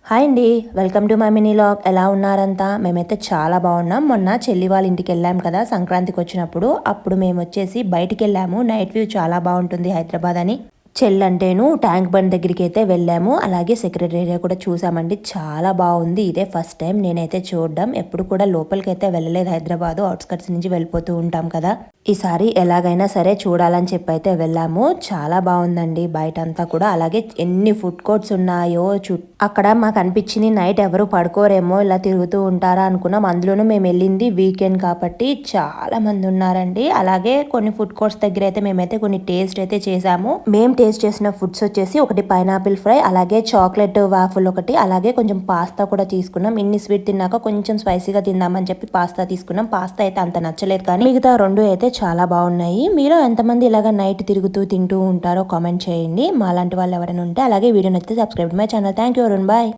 Hi అండి, welcome to my mini log. ఎలా ఉన్నారంతా? మేమైతే చాలా బాగున్నాం. మొన్న చెల్లి వాళ్ళ ఇంటికి వెళ్ళాం కదా సంక్రాంతికి వచ్చినప్పుడు. అప్పుడు మేము వచ్చేసి బయటికి వెళ్ళాము. నైట్ వ్యూ చాలా బాగుంటుంది హైదరాబాద్ అని. చెల్లంటేను ట్యాంక్ బండ్ దగ్గరికి అయితే వెళ్ళాము. అలాగే సెక్రటేరియా కూడా చూసామండి. చాలా బాగుంది. ఇదే ఫస్ట్ టైం నేనైతే చూడడం. ఎప్పుడు కూడా లోపలికి అయితే వెళ్ళలేదు హైదరాబాద్. అవుట్స్కట్స్ నుంచి వెళ్ళిపోతూ ఉంటాం కదా. ఈసారి ఎలాగైనా సరే చూడాలని చెప్పి అయితే వెళ్ళాము. చాలా బాగుందండి బయట అంతా కూడా. అలాగే ఎన్ని ఫుడ్ కోర్ట్స్ ఉన్నాయో అక్కడ మాకు అనిపించింది నైట్ ఎవరు పడుకోరేమో, ఇలా తిరుగుతూ ఉంటారా అనుకున్నాం. అందులోనూ మేము వెళ్ళింది వీకెండ్ కాబట్టి చాలా మంది ఉన్నారండి. అలాగే కొన్ని ఫుడ్ కోర్ట్స్ దగ్గర అయితే మేమైతే కొన్ని టేస్ట్ అయితే చేసాము. మేము టేస్ట్ చేసిన ఫుడ్స్ వచ్చేసి ఒకటి పైనాపిల్ ఫ్రై, అలాగే చాక్లెట్ వాఫుల్ ఒకటి, అలాగే కొంచెం పాస్తా కూడా తీసుకున్నాం. ఇన్ని స్వీట్ తిన్నాక కొంచెం స్పైసీగా తిందామని చెప్పి పాస్తా తీసుకున్నాం. పాస్తా అయితే అంత నచ్చలేదు, కానీ మిగతా రెండు అయితే చాలా బాగున్నాయి. మీరు ఎంతమంది ఇలాగ నైట్ తిరుగుతూ తింటూ ఉంటారో కామెంట్ చేయండి. మా లాంటి వాళ్ళు ఎవరైనా ఉంటే. అలాగే వీడియో నచ్చితే subscribe my channel. Thank you, bye.